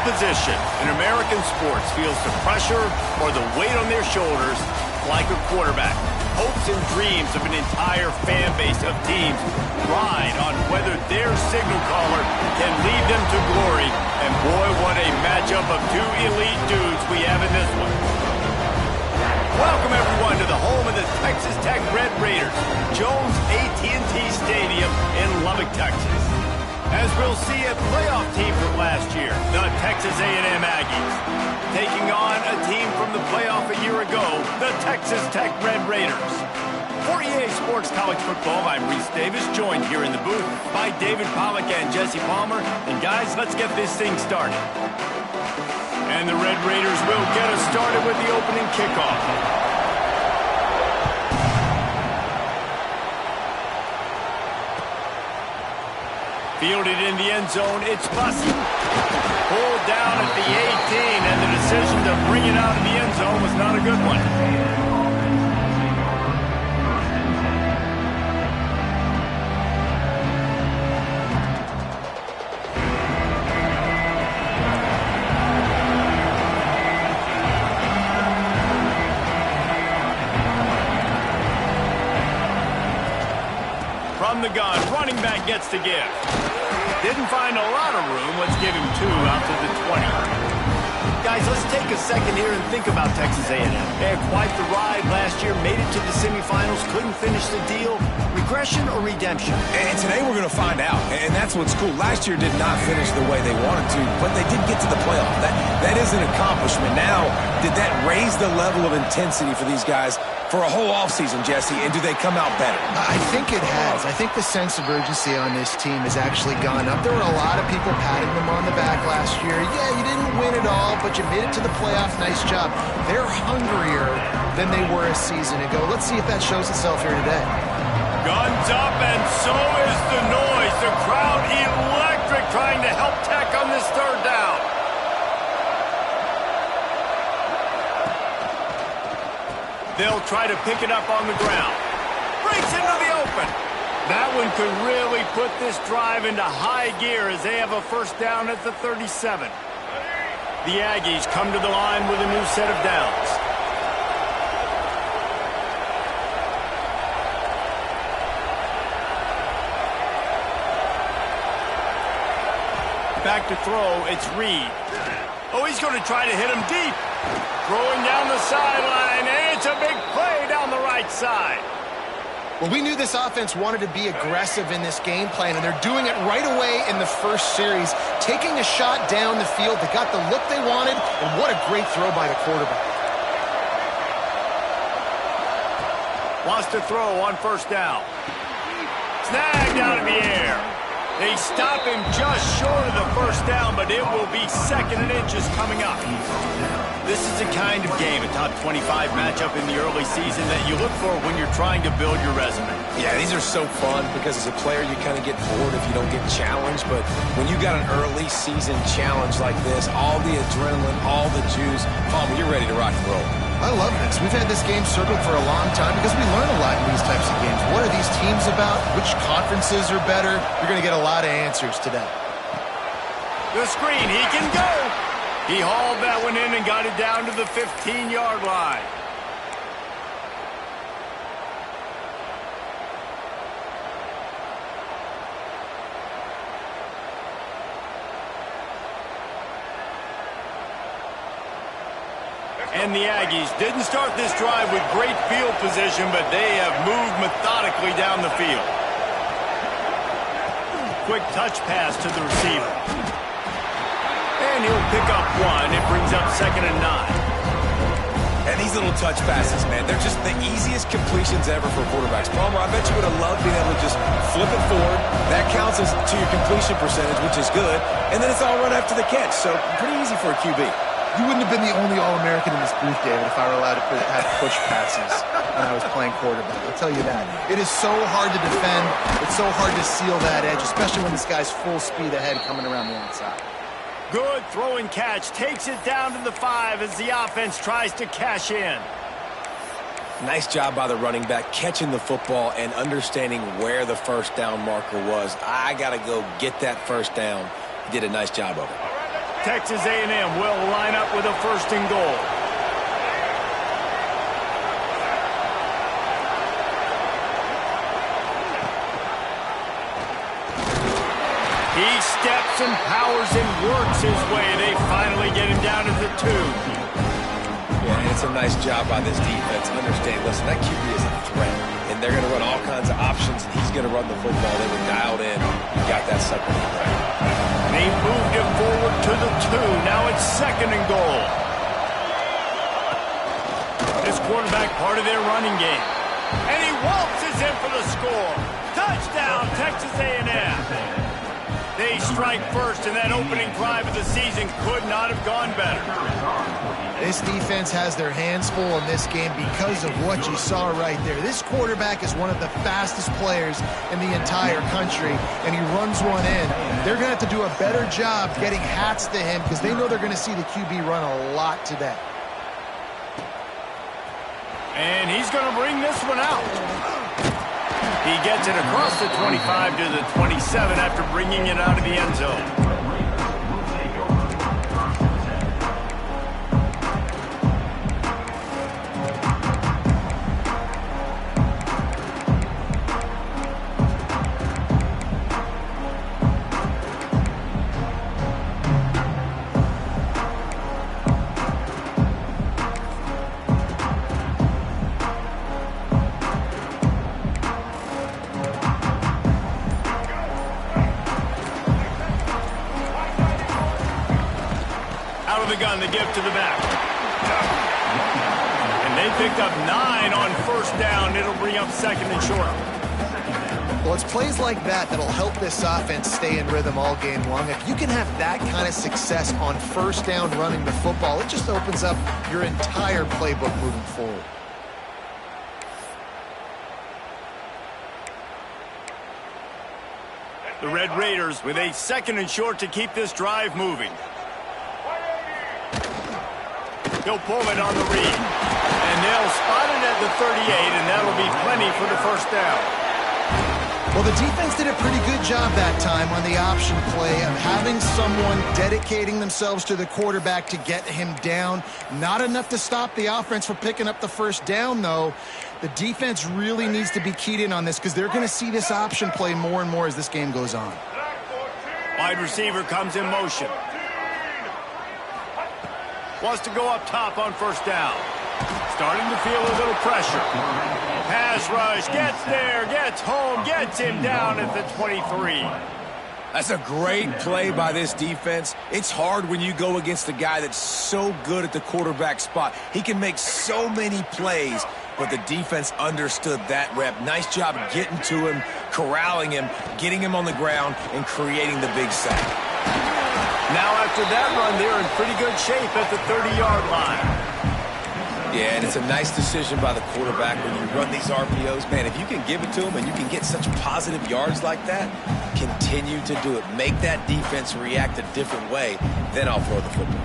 position in American sports feels the pressure or the weight on their shoulders like a quarterback. Hopes and dreams of an entire fan base of teams ride on whether their signal caller can lead them to glory. And boy, what a matchup of two elite dudes we have in this one. Welcome, everyone, to the home of the Texas Tech Red Raiders, Jones AT&T Stadium in Lubbock, Texas. As we'll see, a playoff team from last year, the Texas A&M Aggies, taking on a team from the playoff a year ago, the Texas Tech Red Raiders. For EA Sports College Football, I'm Reese Davis, joined here in the booth by David Pollack and Jesse Palmer. And guys, let's get this thing started. And the Red Raiders will get us started with the opening kickoff. Fielded in the end zone, it's Bussey. Pulled down at the 18, and the decision to bring it out of the end zone was not a good one. From the gun, running back gets to give. Didn't find a lot of room. Let's give him 2 out to the 20. Guys, let's take a second here and think about Texas A&M. They had quite the ride last year, made it to the semifinals, couldn't finish the deal. Regression or redemption? And today we're going to find out, and that's what's cool. Last year did not finish the way they wanted to, but they did get to the playoff. That is an accomplishment. Now, did that raise the level of intensity for these guys for a whole offseason, Jesse, and do they come out better? I think it has. I think the sense of urgency on this team has actually gone up. There were a lot of people patting them on the back last year. Yeah, you didn't win it all, but you made it to the playoff. Nice job. They're hungrier than they were a season ago. Let's see if that shows itself here today. Guns up, and so is the noise. The crowd electric, trying to help Tech on this third down. They'll try to pick it up on the ground. Breaks into the open. That one could really put this drive into high gear as they have a first down at the 37. The Aggies come to the line with a new set of downs. Back to throw, it's Reed. Oh, he's going to try to hit him deep. Throwing down the sideline, and it's a big play down the right side. Well, we knew this offense wanted to be aggressive in this game plan, and they're doing it right away in the first series, taking a shot down the field. They got the look they wanted, and what a great throw by the quarterback. Wants to throw on first down. Snagged out of the air. They stop him just short of the first down, but it will be 2nd and inches coming up. This is the kind of game, a top 25 matchup in the early season, that you look for when you're trying to build your resume. Yeah, these are so fun because as a player you kind of get bored if you don't get challenged, but when you got an early season challenge like this, all the adrenaline, all the juice, Palmer, you're ready to rock and roll. I love this. We've had this game circled for a long time because we learn a lot in these types of games. What are these teams about? Which conferences are better? You're going to get a lot of answers today. The screen, he can go. He hauled that one in and got it down to the 15-yard line. And the Aggies didn't start this drive with great field position, but they have moved methodically down the field. Quick touch pass to the receiver. And he'll pick up 1. It brings up 2nd and 9. And these little touch passes, man, they're just the easiest completions ever for quarterbacks. Palmer, I bet you would have loved being able to just flip it forward. That counts as to your completion percentage, which is good. And then it's all run after the catch, so pretty easy for a QB. You wouldn't have been the only All-American in this booth, David, if I were allowed to have push passes when I was playing quarterback. I'll tell you that. It is so hard to defend. It's so hard to seal that edge, especially when this guy's full speed ahead coming around the outside. Good throw and catch. Takes it down to the 5 as the offense tries to cash in. Nice job by the running back, catching the football and understanding where the first down marker was. I got to go get that first down. He did a nice job of it. Texas A&M will line up with a 1st and goal. He steps and powers and works his way. They finally get him down to the 2. Yeah, and it's a nice job by this defense. Understand, listen, that QB is a threat, and they're going to run all kinds of options, and he's going to run the football. They were dialed in. You got that sucker in the ground. They moved him forward to the 2. Now it's 2nd and goal. This quarterback part of their running game. And he waltzes in for the score. Touchdown, Texas A&M. They strike first, and that opening drive of the season could not have gone better. This defense has their hands full in this game because of what you saw right there. This quarterback is one of the fastest players in the entire country, and he runs one in. They're going to have to do a better job getting hats to him because they know they're going to see the QB run a lot today. And he's going to bring this one out. He gets it across the 25 to the 27 after bringing it out of the end zone. The gun, the give to the back. And they picked up 9 on 1st down. It'll bring up 2nd and short. Well, it's plays like that that'll help this offense stay in rhythm all game long. If you can have that kind of success on 1st down running the football, it just opens up your entire playbook moving forward. The Red Raiders with a 2nd and short to keep this drive moving. He'll pull it on the read. And they'll spot it at the 38, and that'll be plenty for the 1st down. Well, the defense did a pretty good job that time on the option play of having someone dedicating themselves to the quarterback to get him down. Not enough to stop the offense from picking up the 1st down, though. The defense really needs to be keyed in on this because they're going to see this option play more and more as this game goes on. Wide receiver comes in motion. Wants to go up top on 1st down. Starting to feel a little pressure. Pass rush, gets there, gets home, gets him down at the 23. That's a great play by this defense. It's hard when you go against a guy that's so good at the quarterback spot. He can make so many plays, but the defense understood that rep. Nice job getting to him, corralling him, getting him on the ground, and creating the big sack. Now after that run, they're in pretty good shape at the 30-yard line. Yeah, and it's a nice decision by the quarterback when you run these RPOs. Man, if you can give it to him and you can get such positive yards like that, continue to do it. Make that defense react a different way, then I'll throw the football.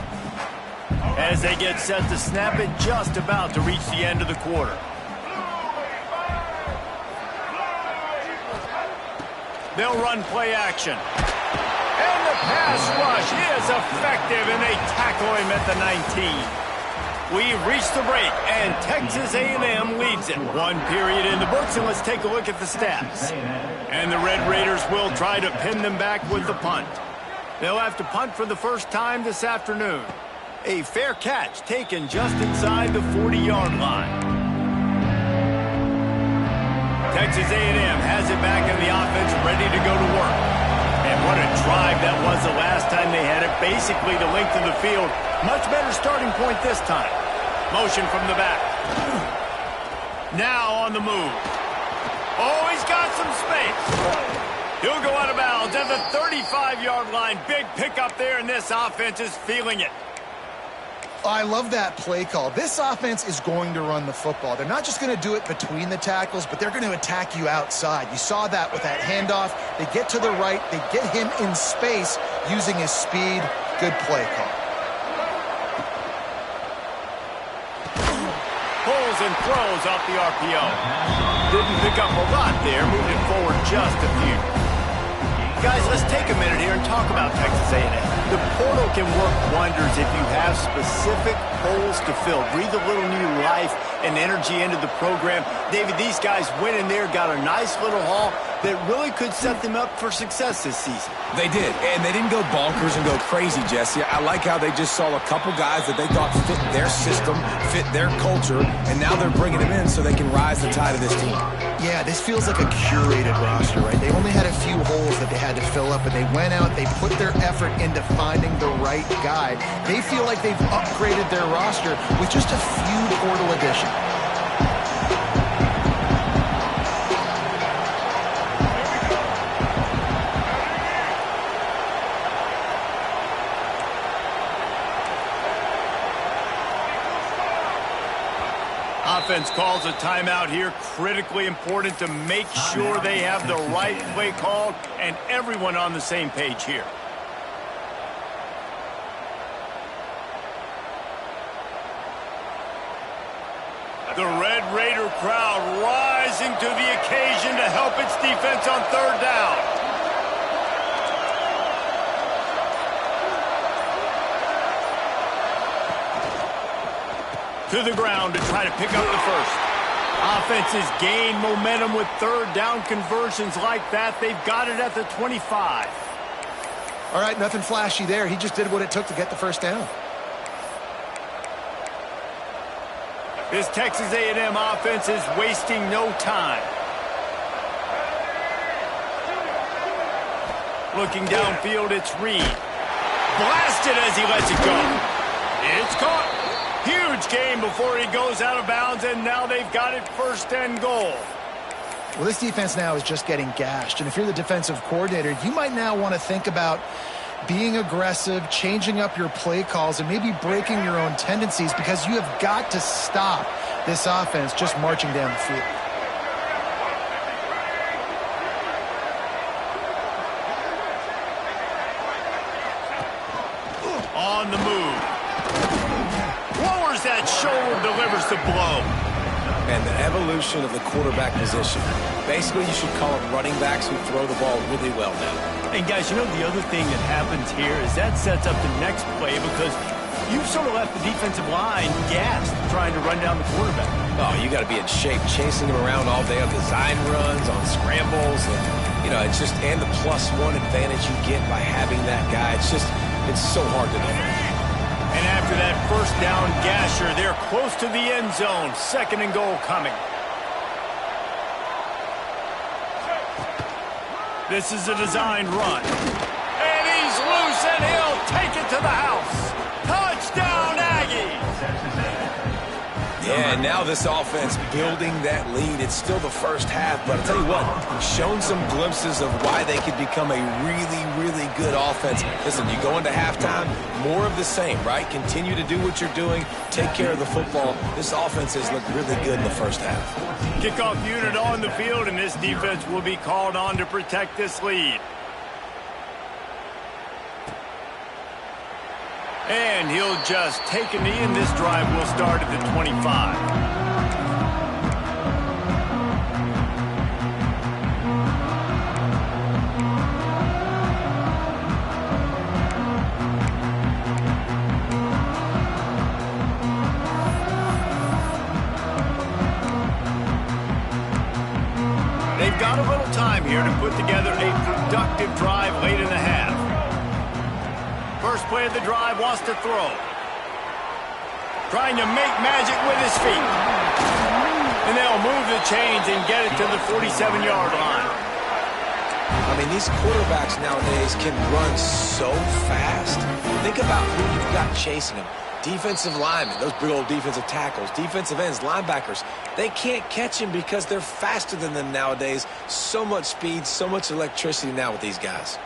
As they get set to snap it, just about to reach the end of the quarter. They'll run play action. And the pass rush is effective, and they tackle him at the 19. We've reached the break, and Texas A&M leads it. 1 period in the books, and let's take a look at the stats. And the Red Raiders will try to pin them back with the punt. They'll have to punt for the 1st time this afternoon. A fair catch taken just inside the 40-yard line. Texas A&M has it back in the offense, ready to go to work. And what a drive that was the last time they had it, basically the length of the field. Much better starting point this time. Motion from the back. Now on the move. Oh, he's got some space. He'll go out of bounds at the 35-yard line. Big pickup there, and this offense is feeling it. I love that play call. This offense is going to run the football. They're not just going to do it between the tackles, but they're going to attack you outside. You saw that with that handoff. They get to the right. They get him in space using his speed. Good play call. Pulls and throws off the RPO. Didn't pick up a lot there, moving forward just a few. Guys, let's take a minute here and talk about Texas A&M. The portal can work wonders if you have specific holes to fill. Breathe a little new life and energy into the program. David, these guys went in there, got a nice little haul that really could set them up for success this season. They did, and they didn't go bonkers and go crazy, Jesse. I like how they just saw a couple guys that they thought fit their system, fit their culture, and now they're bringing them in so they can rise the tide of this team. Yeah, this feels like a curated roster, right? They only had a few holes that they had to fill up, but they went out, they put their effort into finding the right guy. They feel like they've upgraded their roster with just a few portal additions. Offense calls a timeout here. Critically important to make sure they have the right play called and everyone on the same page here. The Red Raider crowd rising to the occasion to help its defense on third down. To the ground to try to pick up the first. Offenses gain momentum with third down conversions like that. They've got it at the 25. All right, nothing flashy there. He just did what it took to get the first down. This Texas A&M offense is wasting no time. Looking downfield, it's Reed. Blasted as he lets it go. It's caught. Huge gain before he goes out of bounds, and now they've got it first and goal. Well, this defense now is just getting gashed, and if you're the defensive coordinator, you might now want to think about being aggressive, changing up your play calls, and maybe breaking your own tendencies, because you have got to stop this offense just marching down the field. On the move. Lowers that shoulder, delivers the blow. And the evolution of the quarterback position. Basically, you should call it running backs who throw the ball really well now. And guys, you know the other thing that happens here is that sets up the next play, because you've sort of left the defensive line gassed trying to run down the quarterback. Oh, you got to be in shape, chasing him around all day on design runs, on scrambles, and you know, it's just, and the +1 advantage you get by having that guy. It's so hard to defend. And after that first down gasher, they're close to the end zone. Second and goal coming. This is a designed run. And he's loose, and he'll take it to the house. Touchdown, Aggies! Yeah, and now this offense building that lead. It's still the first half, but I'll tell you what, shown some glimpses of why they could become a really, really good offense. Listen, you go into halftime, more of the same, right? Continue to do what you're doing, take care of the football. This offense has looked really good in the first half. Kickoff unit on the field, and this defense will be called on to protect this lead. And he'll just take a knee, and this drive will start at the 25. They've got a little time here to put together a productive drive late in the half. First play of the drive, wants to throw. Trying to make magic with his feet. And they'll move the chains and get it to the 47-yard line. I mean, these quarterbacks nowadays can run so fast. Think about who you've got chasing them. Defensive linemen, those big old defensive tackles, defensive ends, linebackers. They can't catch him because they're faster than them nowadays. So much speed, so much electricity now with these guys.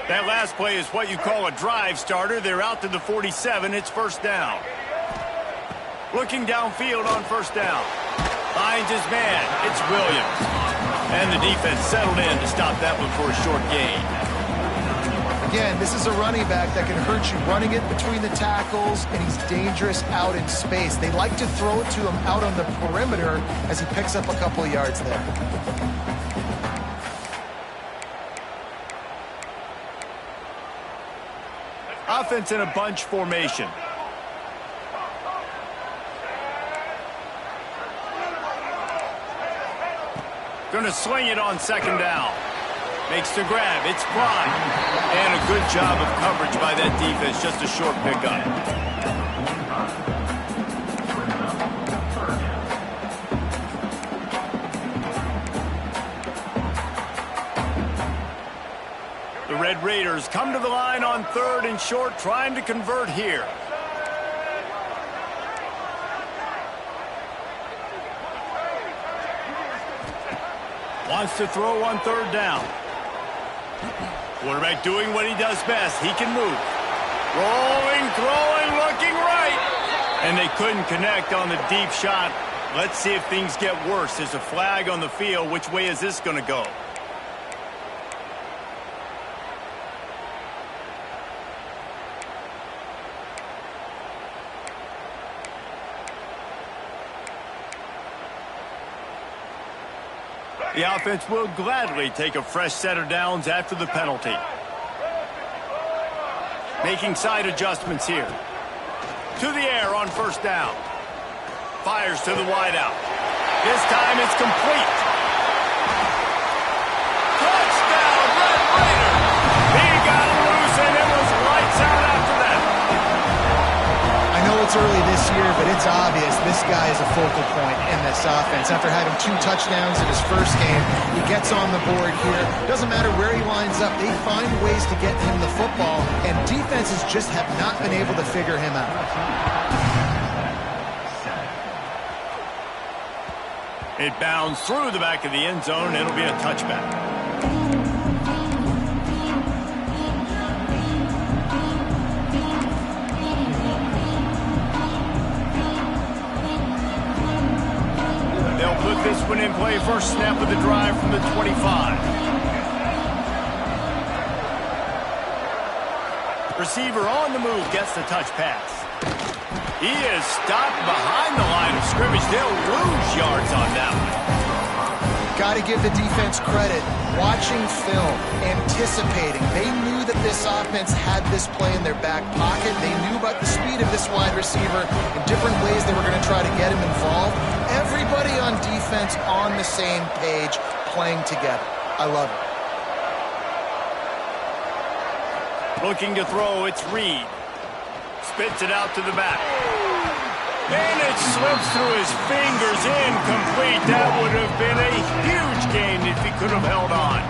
That last play is what you call a drive starter. They're out to the 47. It's first down. Looking downfield on first down. Finds his man. It's Williams. And the defense settled in to stop that one for a short gain. Again, this is a running back that can hurt you, running it between the tackles, and he's dangerous out in space. They like to throw it to him out on the perimeter as he picks up a couple of yards there. Offense in a bunch formation. Gonna swing it on second down. Makes the grab. It's Prime. And a good job of coverage by that defense. Just a short pickup. The Red Raiders come to the line on 3rd and short, trying to convert here. Wants to throw on 3rd down. Quarterback doing what he does best. He can move. Rolling, throwing, looking right. And they couldn't connect on the deep shot. Let's see if things get worse. There's a flag on the field. Which way is this going to go? The offense will gladly take a fresh set of downs after the penalty. Making side adjustments here. To the air on 1st down. Fires to the wideout. This time it's complete. Touchdown, Red Raiders! He got loose and it was lights out after that. I know it's early this year, but it's obvious this guy is a focal point in this offense. After having 2 touchdowns in his first game, he gets on the board here. Doesn't matter where he lines up, they find ways to get him the football, and defenses just have not been able to figure him out. It bounds through the back of the end zone. It'll be a touchback. They'll put this one in play. First snap of the drive from the 25. Receiver on the move gets the touch pass. He is stopped behind the line of scrimmage. They'll lose yards on that one. Got to give the defense credit. Watching film, anticipating. They knew that this offense had this play in their back pocket. They knew about the speed of this wide receiver in different ways they were going to try to get him involved. Everybody on defense on the same page, playing together. I love it. Looking to throw, it's Reed. Spits it out to the back. And it slips through his fingers, incomplete. That would have been a huge gain if he could have held on.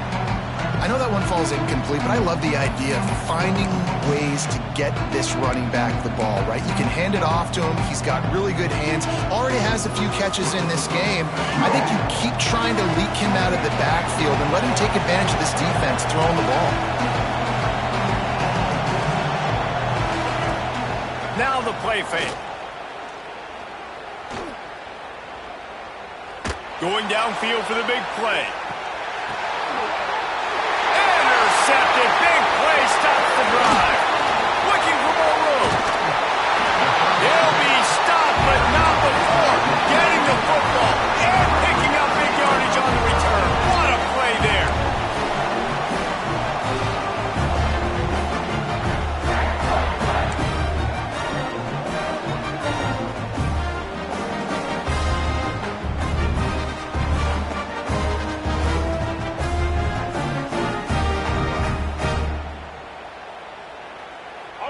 I know that one falls incomplete, but I love the idea of finding ways to get this running back the ball, right? You can hand it off to him. He's got really good hands. Already has a few catches in this game. I think you keep trying to leak him out of the backfield and let him take advantage of this defense throwing the ball. Now the play fake. Going downfield for the big play. Intercepted. Big play stops the drive. Looking for more room. They'll be stopped, but not before getting the football and picking up big yardage on the return. What a play there.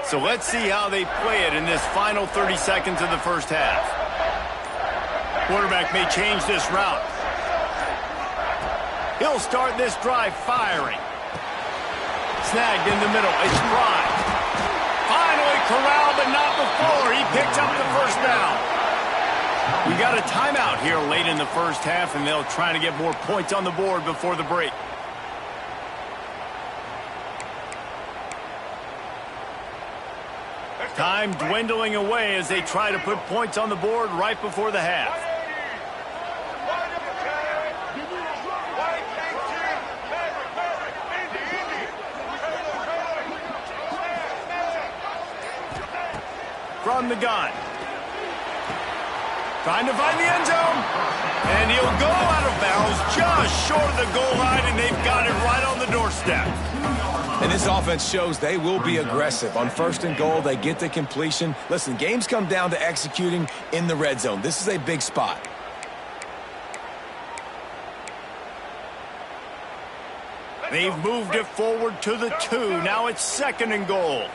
So let's see how they play it in this final 30 seconds of the first half. Quarterback may change this route. He'll start this drive firing. Snagged in the middle. It's Prime. Finally corralled, but not before. He picks up the first down. We got a timeout here late in the first half, and they'll try to get more points on the board before the break. Time dwindling away as they try to put points on the board right before the half. From the gun. Trying to find the end zone. And he'll go out of bounds just short of the goal line, and they've got it right on the doorstep. And This offense shows they will be aggressive. On 1st and goal, they get the completion. Listen, games come down to executing in the red zone. This is a big spot. They've moved it forward to the 2. Now it's 2nd and goal.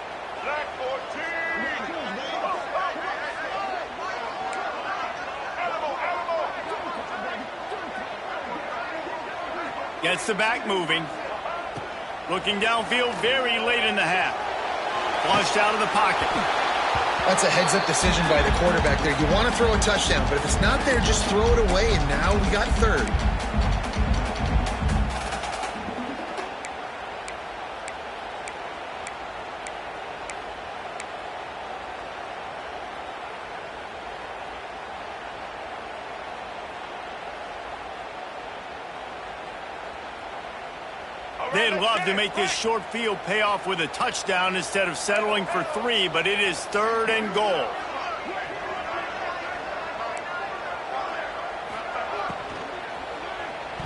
Gets the back moving. Looking downfield very late in the half. Flushed out of the pocket. That's a heads-up decision by the quarterback there. You want to throw a touchdown, but if it's not there, just throw it away, and now we got 3rd. They'd love to make this short field pay off with a touchdown instead of settling for 3, but it is 3rd and goal.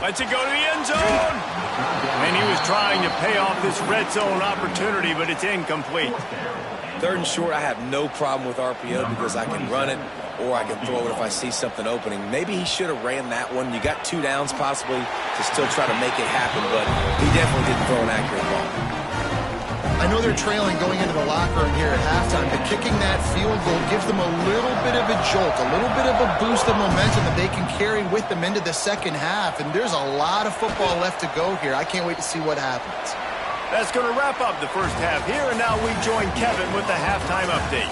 Lets it go to the end zone. And he was trying to pay off this red zone opportunity, but it's incomplete. 3rd and short, I have no problem with RPO because I can run it or I can throw it if I see something opening. Maybe he should have ran that one. You got 2 downs possibly to still try to make it happen, but he definitely didn't throw an accurate ball. I know they're trailing going into the locker room here at halftime, but kicking that field goal gives them a little bit of a jolt, a little bit of a boost of momentum that they can carry with them into the second half, and there's a lot of football left to go here. I can't wait to see what happens. That's going to wrap up the first half here, and now we join Kevin with the halftime update.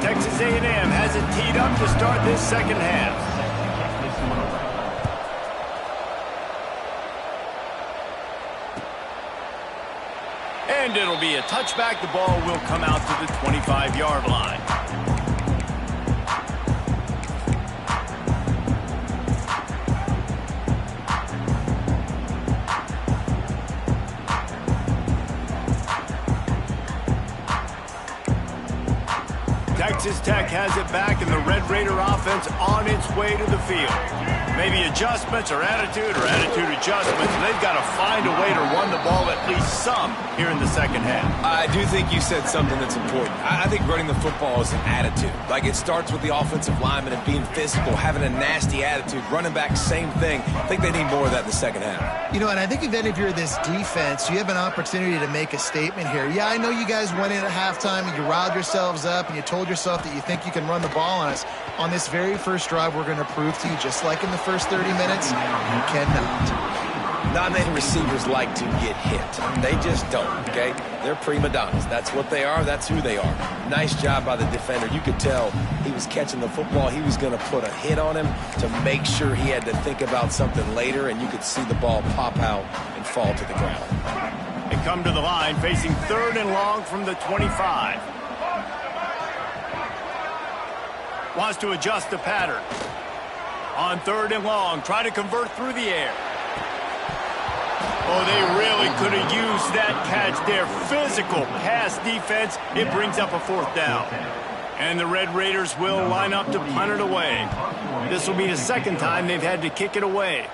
Texas A&M has it teed up to start this second half. And it'll be a touchback. The ball will come out to the 25-yard line. Texas Tech has it back, and the Red Raider offense on its way to the field. Maybe adjustments or attitude adjustments. They've got to find a way to run the ball at least some here in the second half. I do think you said something that's important. I think running the football is an attitude. Like, it starts with the offensive lineman and being physical, having a nasty attitude. Running back, same thing. I think they need more of that in the second half. You know, and I think if you're this defense, you have an opportunity to make a statement here. Yeah, I know you guys went in at halftime and you riled yourselves up and you told yourself that you think you can run the ball on us. On this very first drive, we're going to prove to you, just like in the first 30 minutes, you cannot. Not many receivers like to get hit. They just don't, okay? They're prima donnas. That's what they are. That's who they are. Nice job by the defender. You could tell he was catching the football. He was going to put a hit on him to make sure he had to think about something later, and you could see the ball pop out and fall to the ground. They come to the line facing 3rd and long from the 25. Wants to adjust the pattern. On 3rd and long, try to convert through the air. Oh, they really could have used that catch there. Physical pass defense. It brings up a 4th down. And the Red Raiders will line up to punt it away. This will be the second time they've had to kick it away.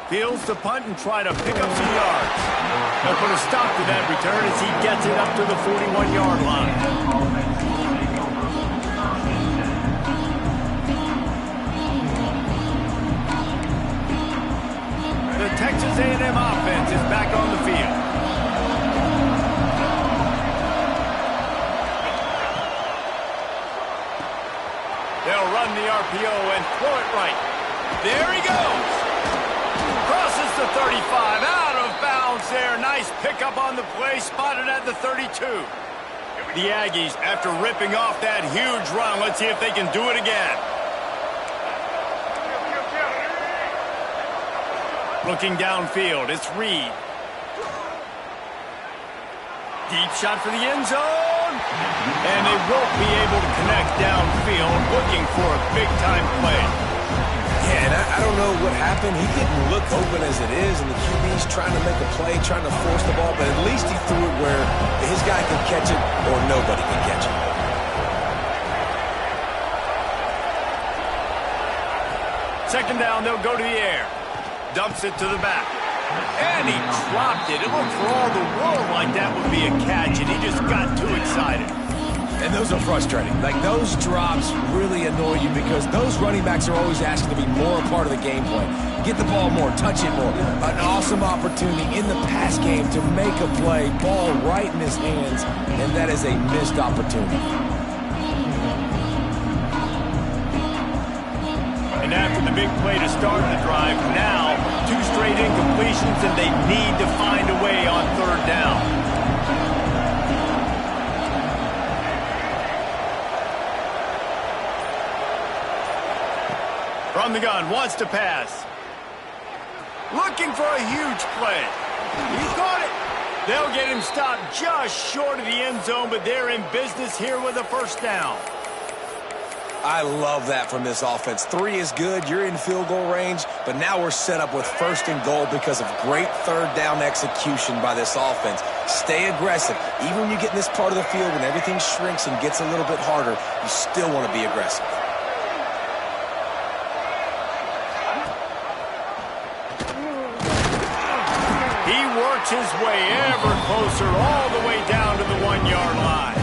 Fields the punt and try to pick up some yards. They'll put a stop to that return as he gets it up to the 41-yard line. The Texas A&M offense is back on the field. They'll run the RPO and throw it right. There he goes. Crosses the 35, out of bounds there. Nice pickup on the play, spotted at the 32. The Aggies, after ripping off that huge run, let's see if they can do it again. Looking downfield, it's Reed. Deep shot for the end zone. And they won't be able to connect downfield, looking for a big-time play. Yeah, and I don't know what happened. He didn't look open as it is, and the QB's trying to make a play, trying to force the ball, but at least he threw it where his guy can catch it or nobody can catch it. Second down, they'll go to the air. Dumps it to the back. And he dropped it. It looked for all the world like that would be a catch, and he just got too excited. And those are frustrating. Like, those drops really annoy you because those running backs are always asking to be more a part of the game plan. Get the ball more, touch it more. An awesome opportunity in the pass game to make a play, ball right in his hands, and that is a missed opportunity. And after the big play to start the drive, now 2 straight incompletions, and they need to find a way on third down. From the gun, wants to pass. Looking for a huge play. He's got it. They'll get him stopped just short of the end zone, but they're in business here with a first down. I love that from this offense. 3 is good. You're in field goal range, but now we're set up with first and goal because of great third down execution by this offense. Stay aggressive. Even when you get in this part of the field, when everything shrinks and gets a little bit harder, you still want to be aggressive. He works his way ever closer all the way down to the 1-yard line.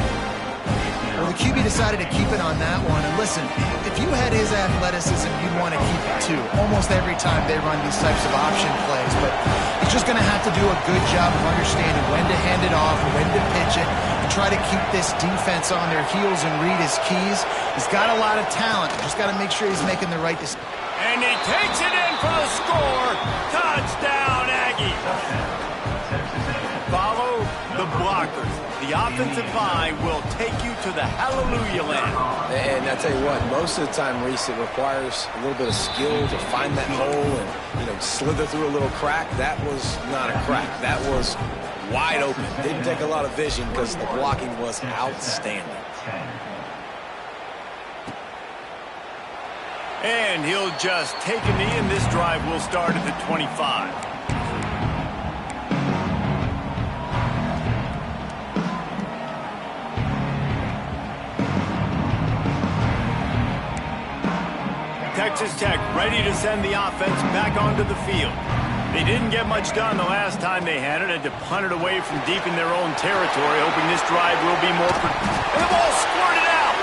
Well, the QB decided to keep it on that one. And listen, if you had his athleticism, you'd want to keep it too. Almost every time they run these types of option plays. But he's just going to have to do a good job of understanding when to hand it off, when to pitch it, and try to keep this defense on their heels and read his keys. He's got a lot of talent. Just got to make sure he's making the right decision. And he takes it in for the score. Touchdown, Aggies. Follow the blockers. The offensive line will take you to the hallelujah land. And I tell you what, most of the time, Reese, it requires a little bit of skill to find that hole and, slither through a little crack. That was not a crack. That was wide open. Didn't take a lot of vision because the blocking was outstanding. And he'll just take a knee, and this drive will start at the 25. Texas Tech ready to send the offense back onto the field. They didn't get much done the last time they had it, and to punt it away from deep in their own territory, hoping this drive will be more... And the ball squirted out!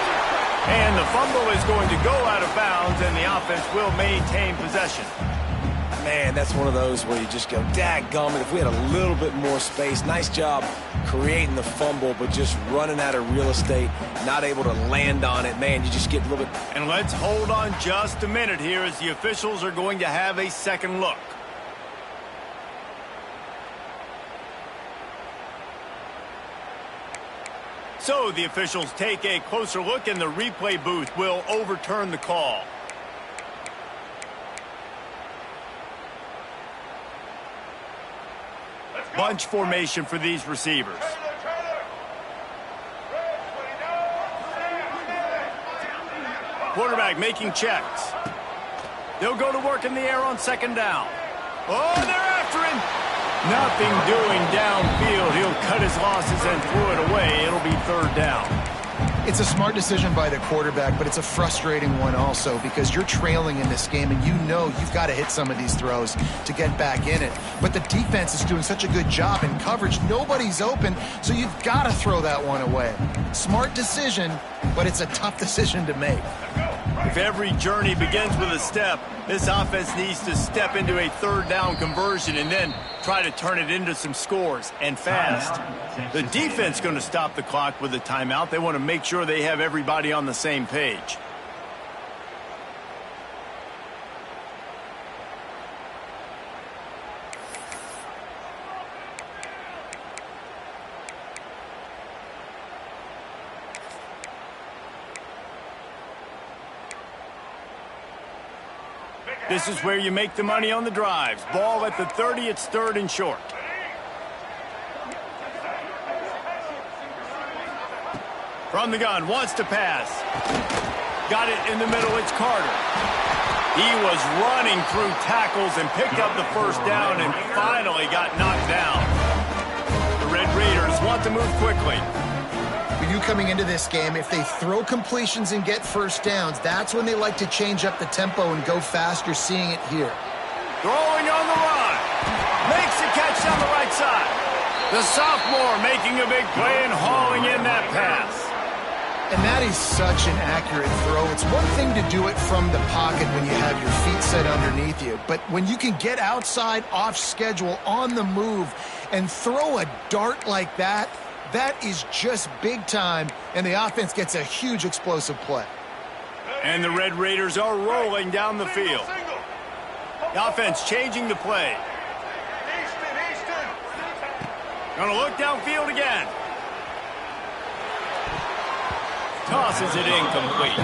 And the fumble is going to go out of bounds, and the offense will maintain possession. Man, that's one of those where you just go, dadgummit, if we had a little bit more space. Nice job creating the fumble, but just running out of real estate, not able to land on it. Man, you just get a little bit... And let's hold on just a minute here as the officials are going to have a second look. So the officials take a closer look, and the replay booth will overturn the call. Bunch formation for these receivers. Quarterback making checks. They'll go to work in the air on second down. Oh, they're after him. Nothing doing downfield. He'll cut his losses and throw it away. It'll be third down. It's a smart decision by the quarterback, but it's a frustrating one also because you're trailing in this game and you know you've got to hit some of these throws to get back in it. But the defense is doing such a good job in coverage. Nobody's open, so you've got to throw that one away. Smart decision, but it's a tough decision to make. If every journey begins with a step, this offense needs to step into a third down conversion and then try to turn it into some scores, and fast. The defense going to stop the clock with a timeout. They want to make sure they have everybody on the same page. This is where you make the money on the drives. Ball at the 30, it's third and short. From the gun, wants to pass. Got it in the middle, it's Carter. He was running through tackles and picked up the first down and finally got knocked down. The Red Raiders want to move quickly. for you coming into this game, if they throw completions and get first downs, that's when they like to change up the tempo and go fast. You're seeing it here. Throwing on the run. Makes a catch down the right side. The sophomore making a big play and hauling in that pass. And that is such an accurate throw. It's one thing to do it from the pocket when you have your feet set underneath you, but when you can get outside, off schedule, on the move, and throw a dart like that, that is just big time, and the offense gets a huge explosive play. And the Red Raiders are rolling down the field. The offense changing the play. Gonna look downfield again. Tosses it incomplete.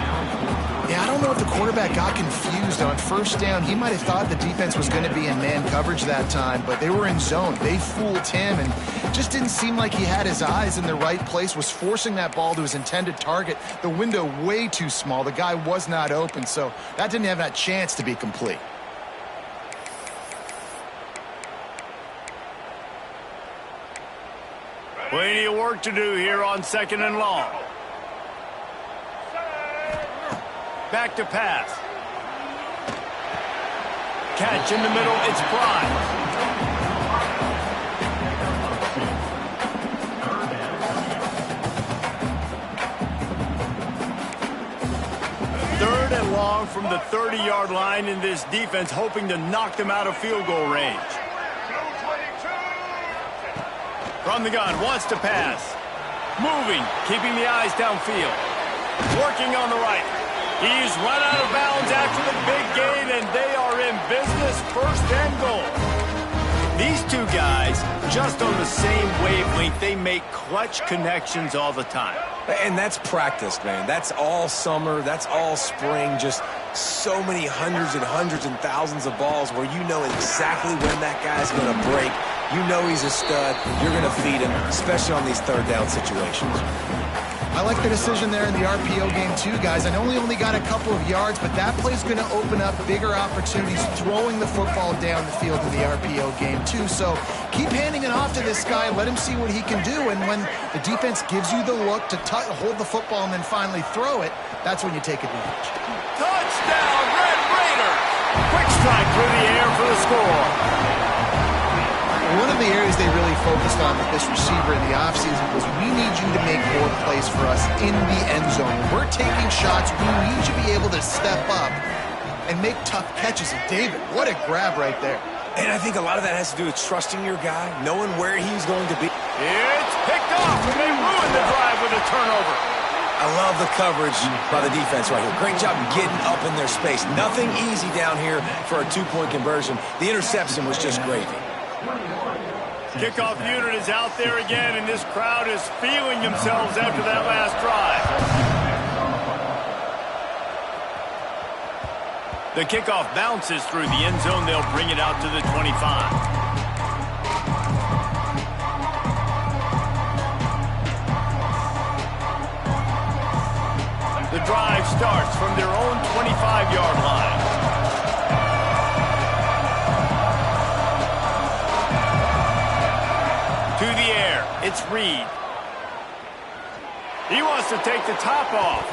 Yeah, I don't know if the quarterback got confused on first down. He might have thought the defense was going to be in man coverage that time, but they were in zone. They fooled him and just didn't seem like he had his eyes in the right place, was forcing that ball to his intended target. The window way too small. The guy was not open, so that didn't have that chance to be complete. Plenty of work to do here on 2nd and long. Back to pass. Catch in the middle, it's Prime. Third and long from the 30-yard line, in this defense hoping to knock them out of field goal range. From the gun, wants to pass. Moving, keeping the eyes downfield. Working on the right. He's run out of bounds after the big gain, and they are in business, 1st and goal. These two guys, just on the same wavelength, they make clutch connections all the time. And that's practice, man. That's all summer. That's all spring. Just so many hundreds and thousands of balls where you know exactly when that guy's going to break. You know he's a stud. You're going to feed him, especially on these third down situations. I like the decision there in the RPO game too, guys. I know he only got a couple of yards, but that play's going to open up bigger opportunities throwing the football down the field in the RPO game too. So keep handing it off to this guy. Let him see what he can do. And when the defense gives you the look to hold the football and then finally throw it, that's when you take advantage. Touchdown, Red Raiders! Quick strike through the air for the score. One of the areas they really focused on with this receiver in the offseason was we need you to make more plays for us in the end zone. When we're taking shots, we need you to be able to step up and make tough catches. And David, what a grab right there. And I think a lot of that has to do with trusting your guy, knowing where he's going to be. It's picked off, and they ruin the drive with a turnover. I love the coverage by the defense right here. Great job getting up in their space. Nothing easy down here for a two-point conversion. The interception was just gravy. Kickoff unit is out there again, and this crowd is feeling themselves after that last drive. The kickoff bounces through the end zone. They'll bring it out to the 25. The drive starts from their own 25-yard line. To the air, it's Reed. He wants to take the top off.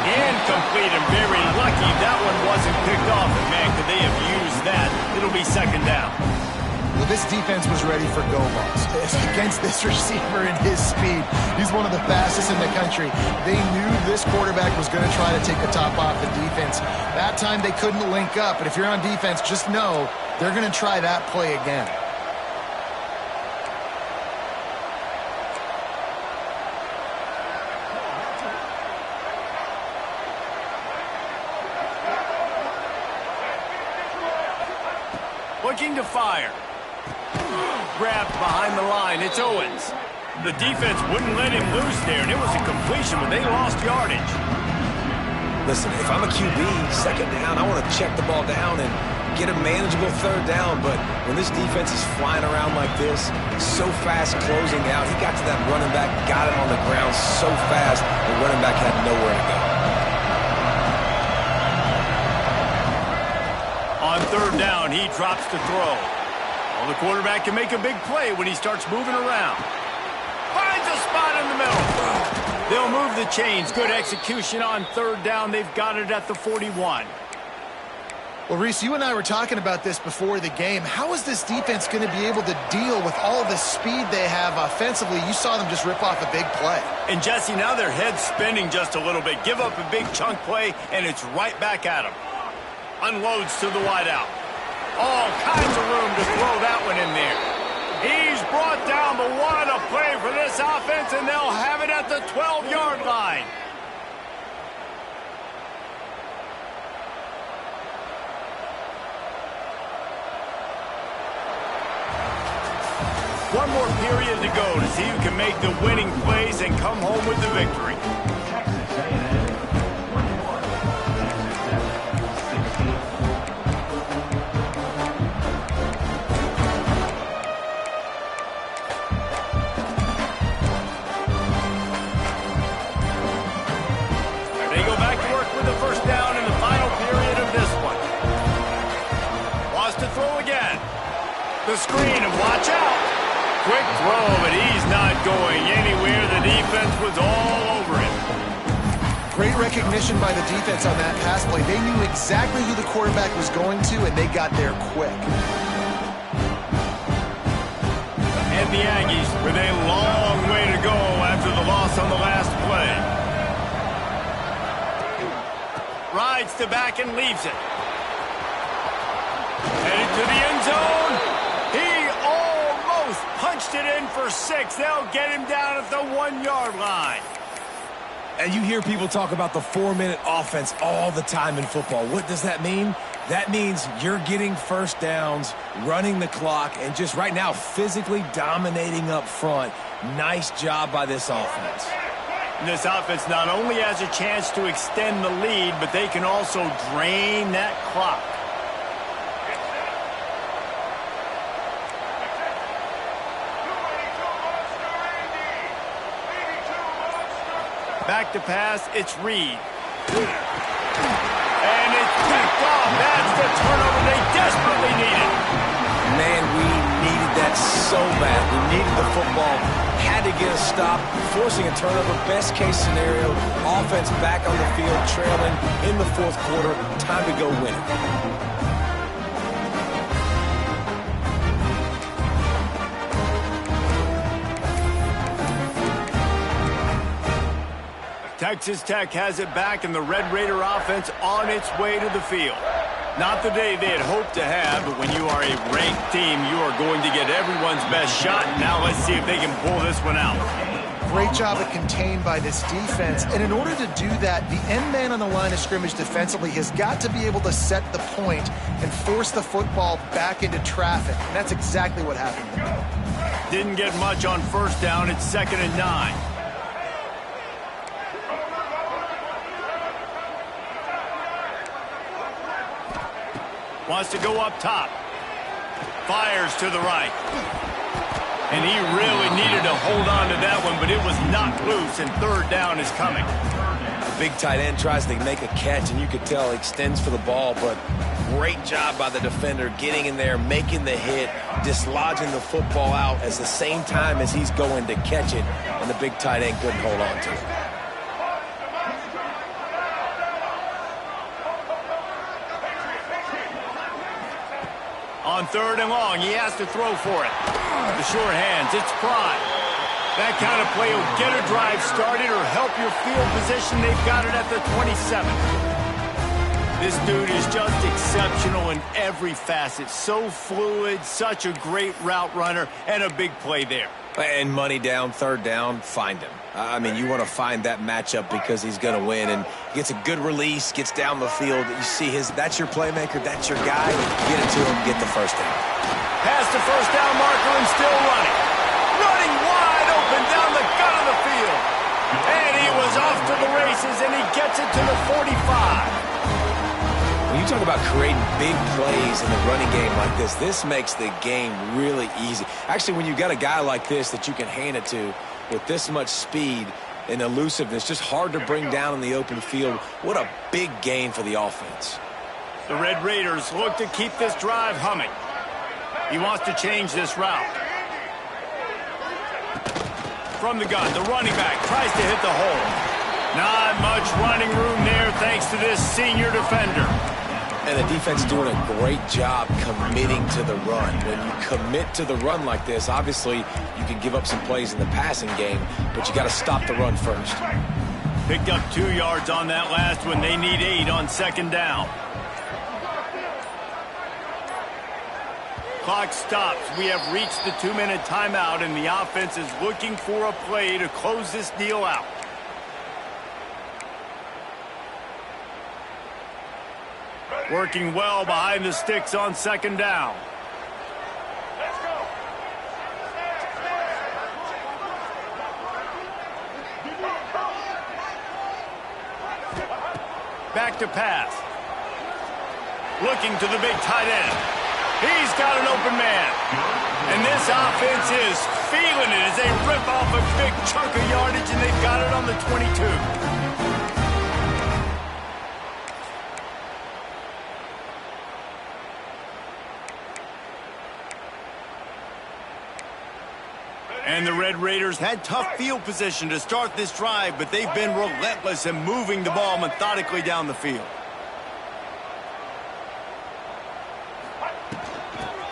Incomplete, and very lucky that one wasn't picked off. And man, could they have used that? It'll be 2nd down. Well, this defense was ready for go balls. Against this receiver and his speed, he's one of the fastest in the country. They knew this quarterback was going to try to take the top off the defense. That time they couldn't link up, but if you're on defense, just know they're going to try that play again. Looking to fire. Grabbed behind the line. It's Owens. The defense wouldn't let him loose there, and it was a completion, but they lost yardage. Listen, if I'm a QB, 2nd down, I want to check the ball down and get a manageable 3rd down. But when this defense is flying around like this, so fast closing out, he got to that running back, got it on the ground so fast, the running back had nowhere to go. On 3rd down, he drops to throw. Well, the quarterback can make a big play when he starts moving around. Finds a spot in the middle. They'll move the chains. Good execution on third down. They've got it at the 41. Well, Reese, you and I were talking about this before the game. How is this defense going to be able to deal with all the speed they have offensively? You saw them just rip off a big play. And, Jesse, now their head's spinning just a little bit. Give up a big chunk play, and it's right back at them. Unloads to the wideout. All kinds of room to throw that one in there. He's brought down, but what a play for this offense, and they'll have it at the 12-yard line. One more period to go to see who can make the winning plays and come home with the victory. They go back to work with the first down in the final period of this one. Wants to throw again. The screen, and watch out. Quick throw, but he's not going anywhere. The defense was all over him. Great recognition by the defense on that pass play. They knew exactly who the quarterback was going to, and they got there quick. And the Aggies with a long way to go after the loss on the last play. Rides to back and leaves it. Headed to the end zone. Punched it in for 6. They'll get him down at the 1-yard line. And you hear people talk about the 4-minute offense all the time in football. What does that mean? That means you're getting first downs, running the clock, and just right now physically dominating up front. Nice job by this offense. And this offense not only has a chance to extend the lead, but they can also drain that clock. Back to pass, it's Reed. And it's picked off. That's the turnover they desperately needed. Man, we needed that so bad. We needed the football. Had to get a stop, forcing a turnover. Best case scenario, offense back on the field, trailing in the fourth quarter. Time to go win it. Texas Tech has it back, and the Red Raider offense on its way to the field. Not the day they had hoped to have, but when you are a ranked team, you are going to get everyone's best shot. Now let's see if they can pull this one out. Great job of contained by this defense. And in order to do that, the end man on the line of scrimmage defensively has got to be able to set the point and force the football back into traffic. And that's exactly what happened. Didn't get much on first down. It's 2nd and 9. Wants to go up top. Fires to the right. And he really needed to hold on to that one, but it was knocked loose, and third down is coming. The big tight end tries to make a catch, and you could tell he extends for the ball, but great job by the defender getting in there, making the hit, dislodging the football out at the same time as he's going to catch it, and the big tight end couldn't hold on to it. On 3rd and long, he has to throw for it. The short hands, it's Prime. That kind of play will get a drive started or help your field position. They've got it at the 27. This dude is just exceptional in every facet. So fluid, such a great route runner, and a big play there. And money down, third down, find him. I mean, you want to find that matchup because he's going to win. And gets a good release, gets down the field. You see that's your playmaker, that's your guy. Get it to him, get the first down. Pass the first down marker and still running. Running wide open down the gut of the field. And he was off to the races, and he gets it to the 45. When you talk about creating big plays in the running game like this makes the game really easy. Actually, when you got a guy like this that you can hand it to with this much speed and elusiveness, just hard to bring down in the open field. What a big gain for the offense. The Red Raiders look to keep this drive humming. He wants to change this route. From the gun, the running back tries to hit the hole. Not much running room there thanks to this senior defender. And the defense is doing a great job committing to the run. When you commit to the run like this, obviously you can give up some plays in the passing game, but you got to stop the run first. Picked up 2 yards on that last one. They need 8 on second down. Clock stops. We have reached the 2-minute timeout, and the offense is looking for a play to close this deal out. Working well behind the sticks on second down. Let's go. Back to pass. Looking to the big tight end. He's got an open man. And this offense is feeling it as they rip off a big chunk of yardage, and they've got it on the 22. And the Red Raiders had tough field position to start this drive, but they've been relentless in moving the ball methodically down the field.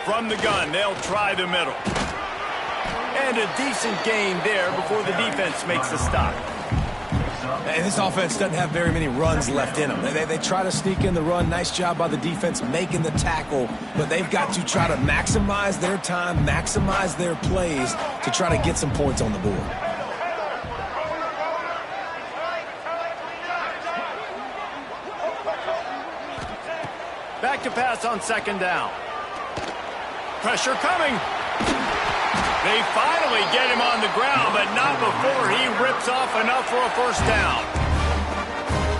From the gun, they'll try the middle. And a decent gain there before the defense makes the stop. And this offense doesn't have very many runs left in them. They try to sneak in the run. Nice job by the defense making the tackle. But they've got to try to maximize their time, maximize their plays to try to get some points on the board. Back to pass on second down. Pressure coming. They finally get him on the ground, but not before he rips off enough for a first down.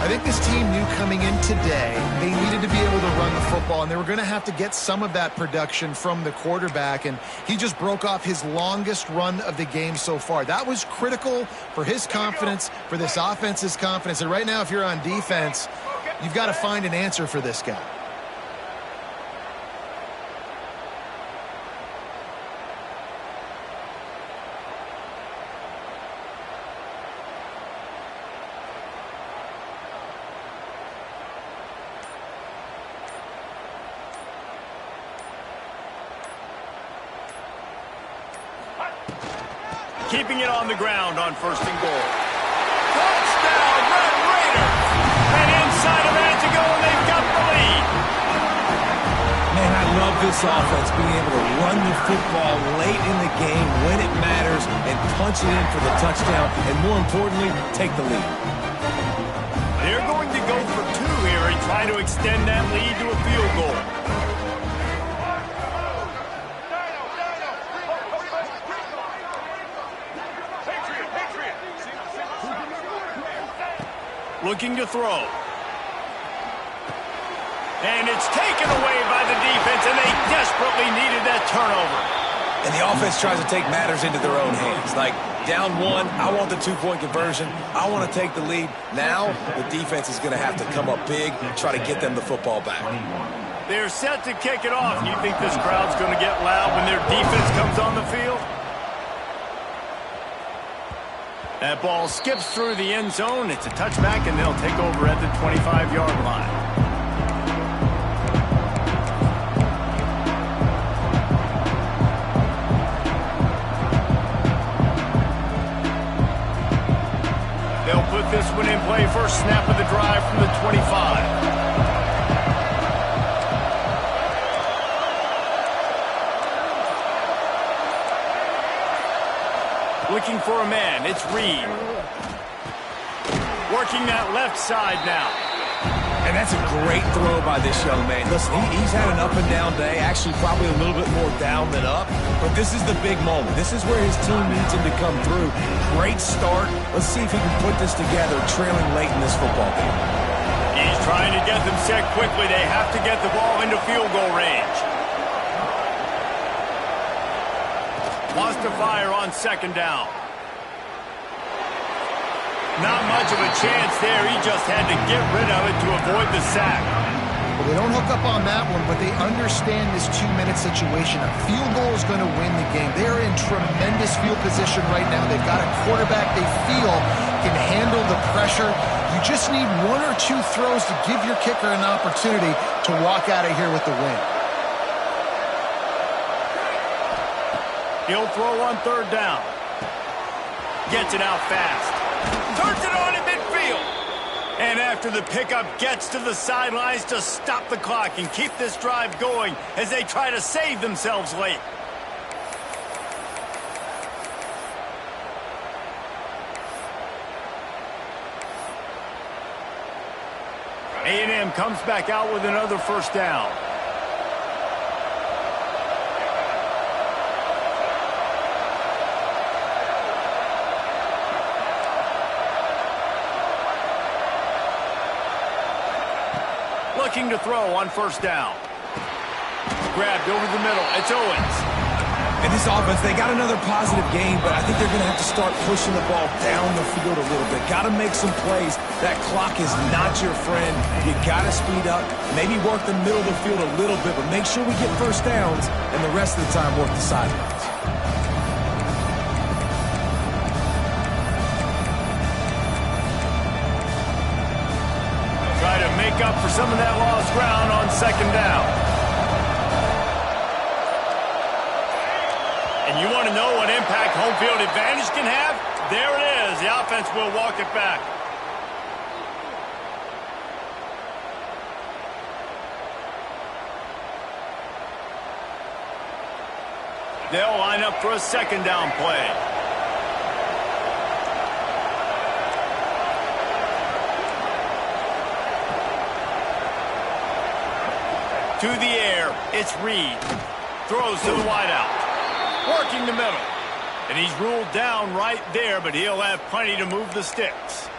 I think this team knew coming in today they needed to be able to run the football, and they were going to have to get some of that production from the quarterback, and he just broke off his longest run of the game so far. That was critical for his confidence, for this offense's confidence, and right now if you're on defense, you've got to find an answer for this guy. Keeping it on the ground on first and goal. Touchdown, Red Raiders! And inside a minute to go, and they've got the lead. Man, I love this offense, being able to run the football late in the game when it matters and punch it in for the touchdown, and more importantly, take the lead. They're going to go for 2 here and try to extend that lead to a field goal. Looking to throw. And it's taken away by the defense, and they desperately needed that turnover. And the offense tries to take matters into their own hands. Like, down 1, I want the 2-point conversion. I want to take the lead. Now, the defense is going to have to come up big and try to get them the football back. They're set to kick it off. You think this crowd's going to get loud when their defense comes on the field? That ball skips through the end zone. It's a touchback, and they'll take over at the 25-yard line. They'll put this one in play. First snap of the drive from the 25. Looking for a man, it's Reed. Working that left side now. And that's a great throw by this young man. Listen, he's had an up-and-down day, actually probably a little bit more down than up, but this is the big moment. This is where his team needs him to come through. Great start. Let's see if he can put this together, trailing late in this football game. He's trying to get them set quickly. They have to get the ball into field goal range. Wants to fire on second down. Not much of a chance there. He just had to get rid of it to avoid the sack. Well, they don't hook up on that one, but they understand this 2-minute situation. A field goal is going to win the game. They are in tremendous field position right now. They've got a quarterback they feel can handle the pressure. You just need 1 or 2 throws to give your kicker an opportunity to walk out of here with the win. He'll throw on 3rd down. Gets it out fast. Turns it on in midfield. And after the pickup, gets to the sidelines to stop the clock and keep this drive going as they try to save themselves late. A&M comes back out with another 1st down. Looking to throw on 1st down. Grabbed over the middle. It's Owens. And this offense, they got another positive game, but I think they're going to have to start pushing the ball down the field a little bit. Got to make some plays. That clock is not your friend. You got to speed up, maybe work the middle of the field a little bit, but make sure we get 1st downs, and the rest of the time work the sidelines. Try to make up for some of that lost ground on 2nd down. And you want to know what impact home field advantage can have? There it is. The offense will walk it back. They'll line up for a 2nd down play. To the air, it's Reed. Throws to the wideout. Working the middle. And he's ruled down right there, but he'll have plenty to move the sticks.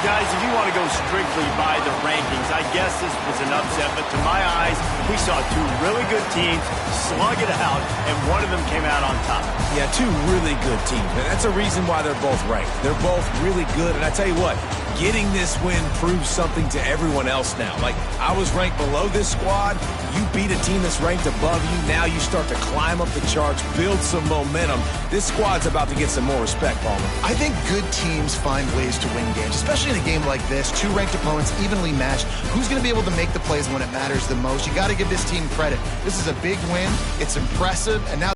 Guys, if you want to go strictly by the rankings, I guess this was an upset, but to my eyes, we saw 2 really good teams slug it out, and one of them came out on top. Yeah, 2 really good teams, and that's a reason why they're both ranked. They're both really good, and I tell you what, getting this win proves something to everyone else now. Like, I was ranked below this squad. You beat a team that's ranked above you. Now you start to climb up the charts, build some momentum. This squad's about to get some more respect, Palmer. I think good teams find ways to win games, especially in a game like this. 2 ranked opponents, evenly matched. Who's going to be able to make the plays when it matters the most? You got to give this team credit. This is a big win. It's impressive, and now